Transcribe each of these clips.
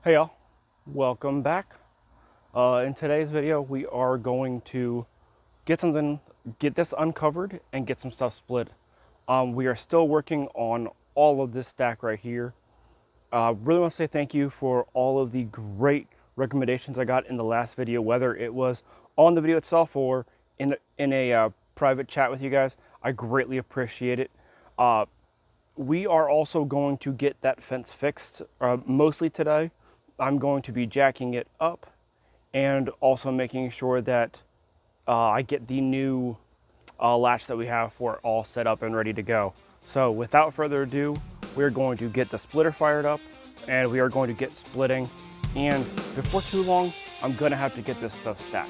Hey y'all, welcome back. In today's video, we are going to get this uncovered and get some stuff split. We are still working on all of this stack right here. Really want to say thank you for all of the great recommendations I got in the last video, whether it was on the video itself or in a private chat with you guys. I greatly appreciate it. We are also going to get that fence fixed mostly today. I'm going to be jacking it up and also making sure that I get the new latch that we have for it all set up and ready to go. So without further ado, we're going to get the splitter fired up and we are going to get splitting. And before too long, I'm gonna have to get this stuff stacked.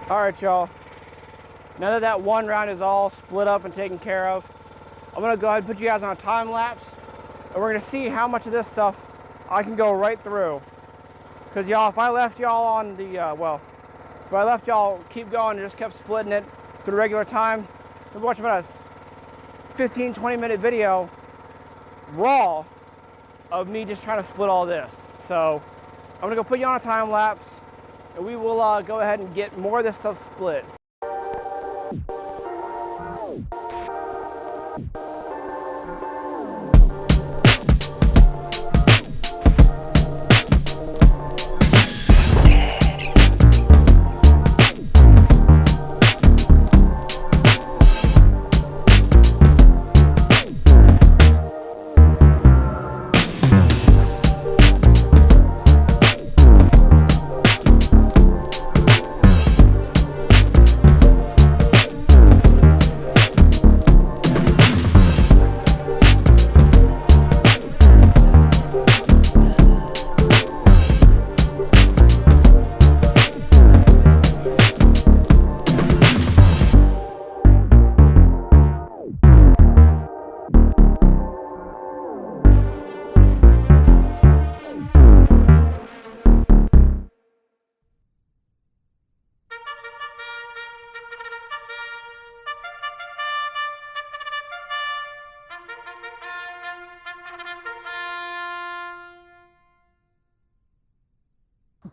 All right, y'all. Now that one round is all split up and taken care of, I'm gonna go ahead and put you guys on a time lapse, and we're gonna see how much of this stuff I can go right through. Cause y'all, if I left y'all on the, if I left y'all keep going and just kept splitting it through regular time, we're watching about a 15, 20-minute video, raw, of me just trying to split all this. So I'm gonna go put you on a time lapse, and we will go ahead and get more of this stuff split.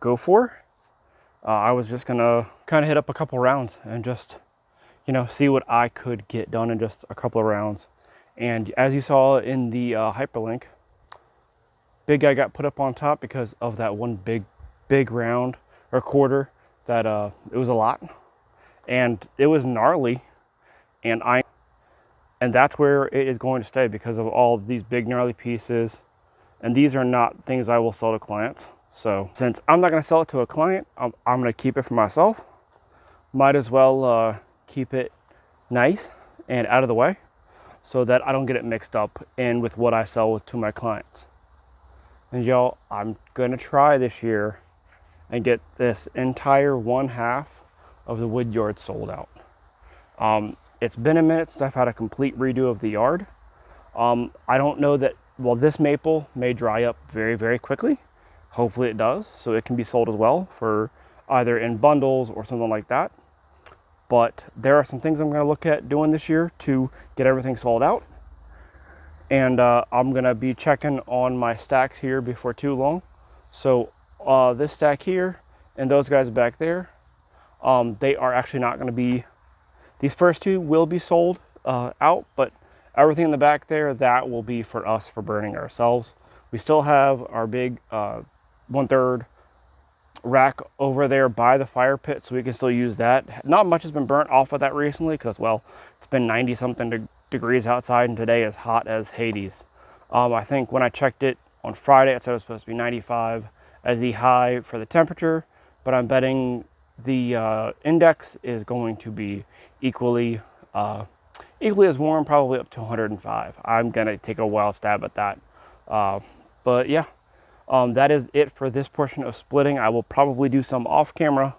go for. I was just gonna kind of hit up a couple rounds and just, you know, see what I could get done in just a couple of rounds. And as you saw in the hyperlink, big guy got put up on top because of that one big round or quarter that it was a lot, and it was gnarly, and that's where it is going to stay because of all these big gnarly pieces. And these are not things I will sell to clients. So since I'm not going to sell it to a client, I'm going to keep it for myself. Might as well keep it nice and out of the way so that I don't get it mixed up in with what I sell to my clients. And y'all, I'm going to try this year and get this entire 1/2 of the wood yard sold out. It's been a minute since I've had a complete redo of the yard. I don't know that, well, this maple may dry up very, very quickly. Hopefully it does, so it can be sold as well for either in bundles or something like that. But there are some things I'm going to look at doing this year to get everything sold out. And I'm going to be checking on my stacks here before too long. So this stack here and those guys back there, they are actually not going to be, these first two will be sold out, but everything in the back there, that will be for us for burning ourselves. We still have our big 1/3 rack over there by the fire pit, so we can still use that. Not much has been burnt off of that recently because, well, it's been 90 something degrees outside, and today is hot as Hades. I think when I checked it on Friday, it said it was supposed to be 95 as the high for the temperature, but I'm betting the index is going to be equally as warm, probably up to 105. I'm gonna take a wild stab at that. But yeah, that is it for this portion of splitting. I will probably do some off camera,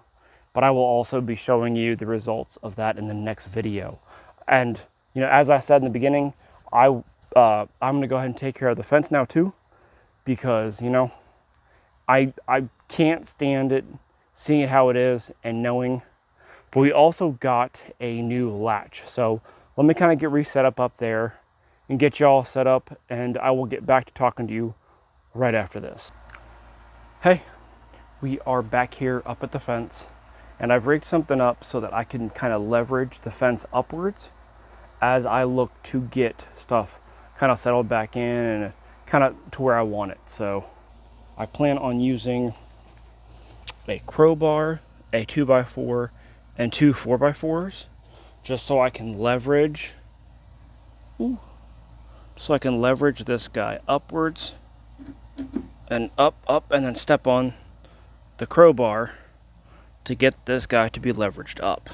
but I will also be showing you the results of that in the next video. And you know, as I said in the beginning, I'm gonna go ahead and take care of the fence now too, because you know, I can't stand it seeing it how it is and knowing. But we also got a new latch, so let me kind of get reset up there and get y'all set up, and I will get back to talking to you right after this. Hey, we are back here up at the fence, and I've rigged something up so that I can kind of leverage the fence upwards as I look to get stuff kind of settled back in and kind of to where I want it. So I plan on using a crowbar, a 2x4, and 2 4x4s, just so I can leverage, this guy upwards and up, and then step on the crowbar to get this guy to be leveraged up.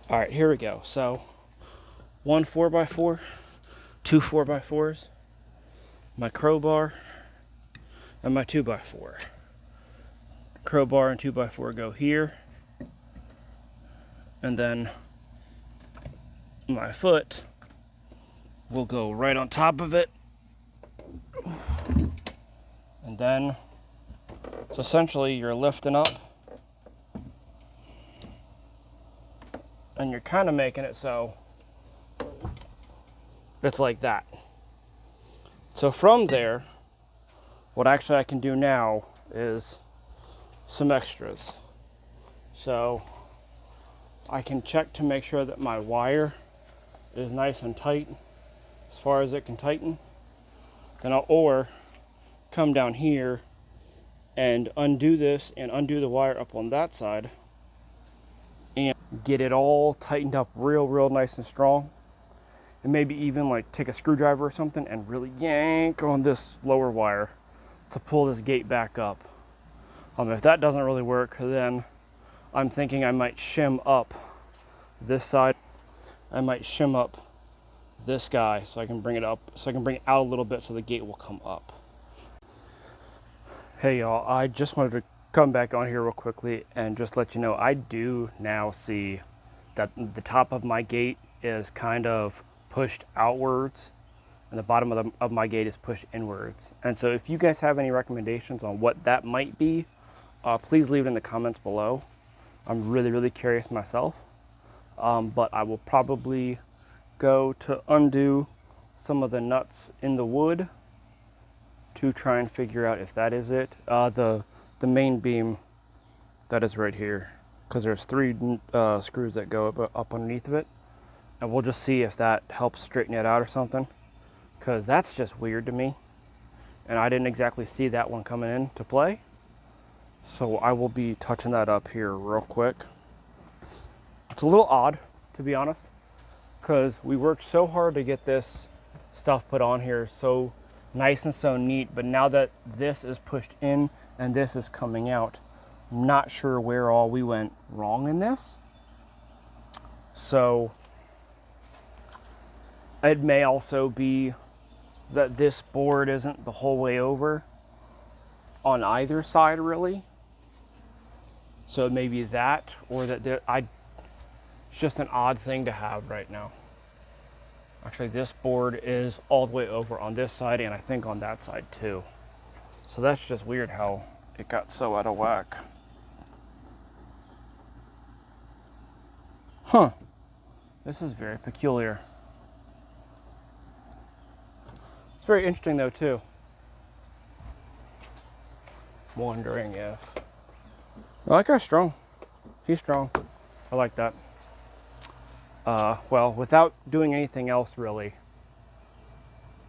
All right, here we go. So 1 4x4, 2 4x4s, my crowbar, and my 2x4. Crowbar and 2x4 go here, and then my foot will go right on top of it, and then so essentially you're lifting up and you're kind of making it so it's like that. So from there, what actually I can do now is some extras. So I can check to make sure that my wire is nice and tight as far as it can tighten. Then or come down here and undo this and undo the wire up on that side and get it all tightened up real nice and strong. And maybe even like take a screwdriver or something and really yank on this lower wire to pull this gate back up. If that doesn't really work, then I'm thinking I might shim up this side. I might shim up this guy so I can bring it up, so I can bring it out a little bit so the gate will come up. Hey y'all, I just wanted to come back on here real quickly and just let you know I do now see that the top of my gate is kind of pushed outwards and the bottom of my gate is pushed inwards. And so if you guys have any recommendations on what that might be, please leave it in the comments below. I'm really curious myself. But I will probably go to undo some of the nuts in the wood to try and figure out if that is it. The main beam, that is right here, because there's 3 screws that go up underneath of it, and we'll just see if that helps straighten it out or something, because that's just weird to me, and I didn't exactly see that one coming into play. So I will be touching that up here real quick. It's a little odd, to be honest, because we worked so hard to get this stuff put on here so nice and so neat, but now that this is pushed in and this is coming out, I'm not sure where all we went wrong in this. So it may also be that this board isn't the whole way over on either side, really. So it may be that, or that it's just an odd thing to have right now. Actually, this board is all the way over on this side, and I think on that side too. So that's just weird how it got so out of whack. Huh. This is very peculiar. It's very interesting though too. Wondering if... That guy's strong. He's strong. I like that. Well, without doing anything else really,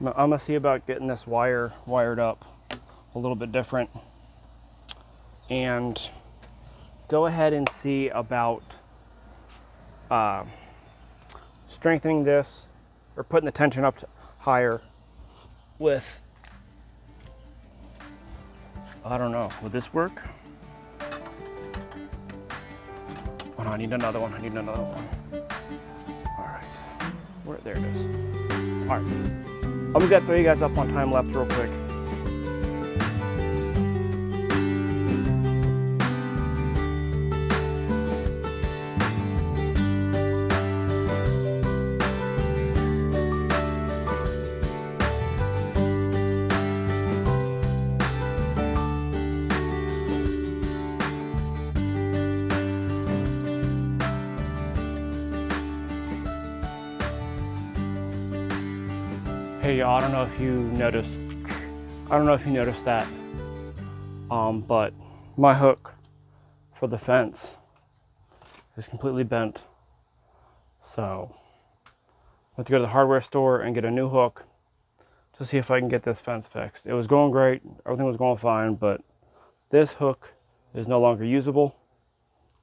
I'm gonna see about getting this wire wired up a little bit different, and go ahead and see about strengthening this, or putting the tension up higher with, I don't know, would this work? Oh no, I need another one. All right, there it is. All right, I'm gonna throw you guys up on time lapse real quick. Hey y'all, I don't know if you noticed that, but my hook for the fence is completely bent. So I have to go to the hardware store and get a new hook to see if I can get this fence fixed. It was going great, everything was going fine, but this hook is no longer usable.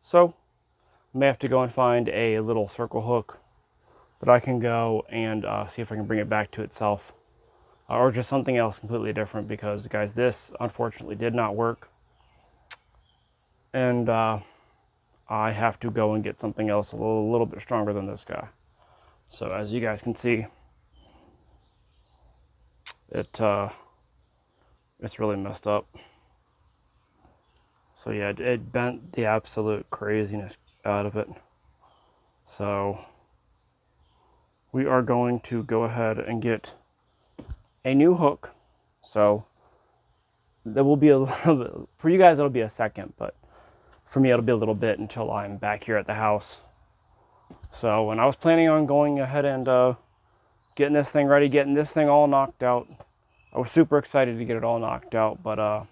So I may have to go and find a little circle hook that I can go and see if I can bring it back to itself, or just something else completely different, because guys, this unfortunately did not work, and I have to go and get something else a little bit stronger than this guy. So as you guys can see, it's really messed up. So yeah, it bent the absolute craziness out of it. So we are going to go ahead and get a new hook. So there will be a little bit, for you guys it'll be a second, but for me it'll be a little bit until I'm back here at the house. So when I was planning on going ahead and getting this thing ready, getting this thing all knocked out, I was super excited to get it all knocked out, but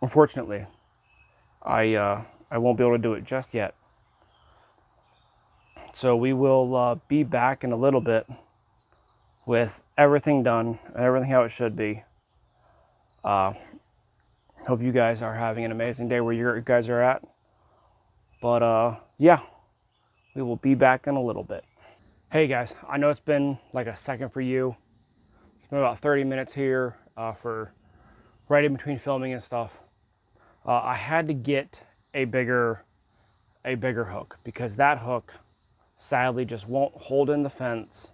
unfortunately I won't be able to do it just yet. So we will be back in a little bit with everything done and everything how it should be. Hope you guys are having an amazing day where you guys are at. But yeah, we will be back in a little bit. Hey guys, I know it's been like a second for you. It's been about 30 minutes here for right in between filming and stuff. I had to get a bigger hook, because that hook sadly just won't hold in the fence,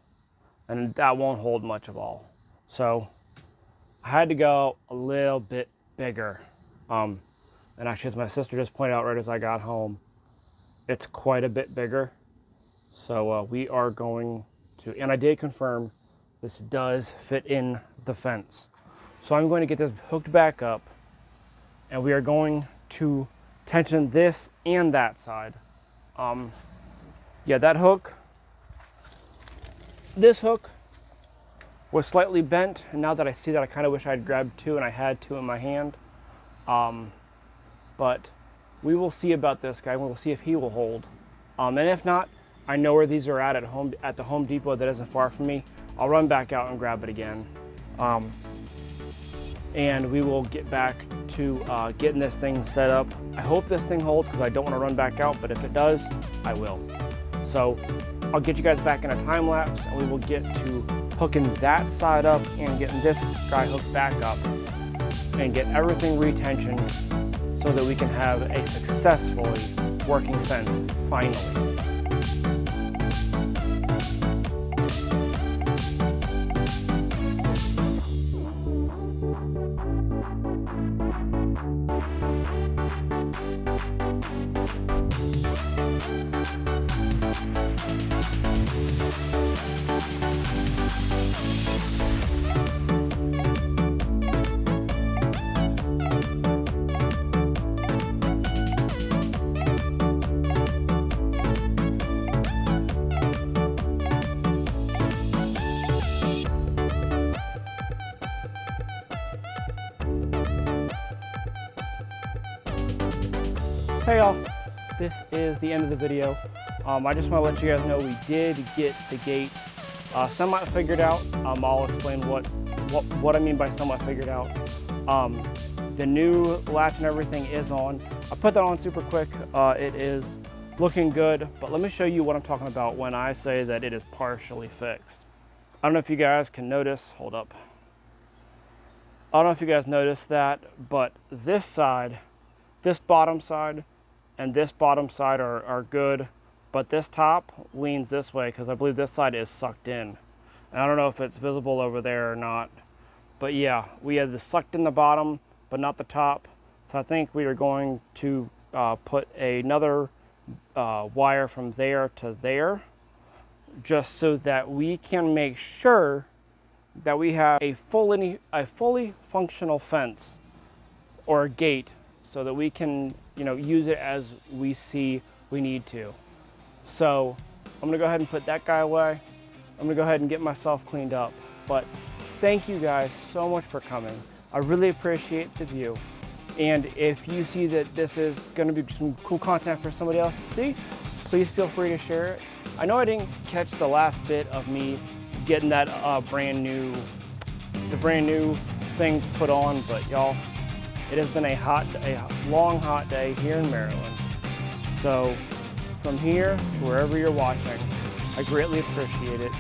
and that won't hold much of all. So I had to go a little bit bigger. And actually, as my sister just pointed out right as I got home, it's quite a bit bigger. So we are going to, and I did confirm this does fit in the fence. So I'm going to get this hooked back up, and we are going to tension this and that side. Yeah, that hook, this hook was slightly bent, and now that I see that, I kind of wish I had grabbed two, and I had two in my hand. But we will see about this guy. We'll see if he will hold. And if not, I know where these are at the Home Depot that isn't far from me. I'll run back out and grab it again. And we will get back to getting this thing set up. I hope this thing holds because I don't want to run back out, but if it does, I will. So I'll get you guys back in a time lapse, and we will get to hooking that side up and getting this guy hooked back up and get everything retensioned so that we can have a successfully working fence finally. Hey y'all, this is the end of the video. I just want to let you guys know we did get the gate semi figured out. I'll explain what I mean by semi figured out. The new latch and everything is on. I put that on super quick. It is looking good, but let me show you what I'm talking about when I say that it is partially fixed. I don't know if you guys can notice, hold up. I don't know if you guys noticed that, but this side, this bottom side, and this bottom side are good, but this top leans this way because I believe this side is sucked in. And I don't know if it's visible over there or not, but yeah, we had the sucked in the bottom, but not the top. So I think we are going to put another wire from there to there, just so that we can make sure that we have a fully functional fence or a gate, so that we can, use it as we see we need to. So I'm gonna go ahead and put that guy away. I'm gonna go ahead and get myself cleaned up. But thank you guys so much for coming. I really appreciate the view. And if you see that this is gonna be some cool content for somebody else to see, please feel free to share it. I know I didn't catch the last bit of me getting that brand new thing put on, but y'all, it has been a long, hot day here in Maryland. So from here to wherever you're watching, I greatly appreciate it.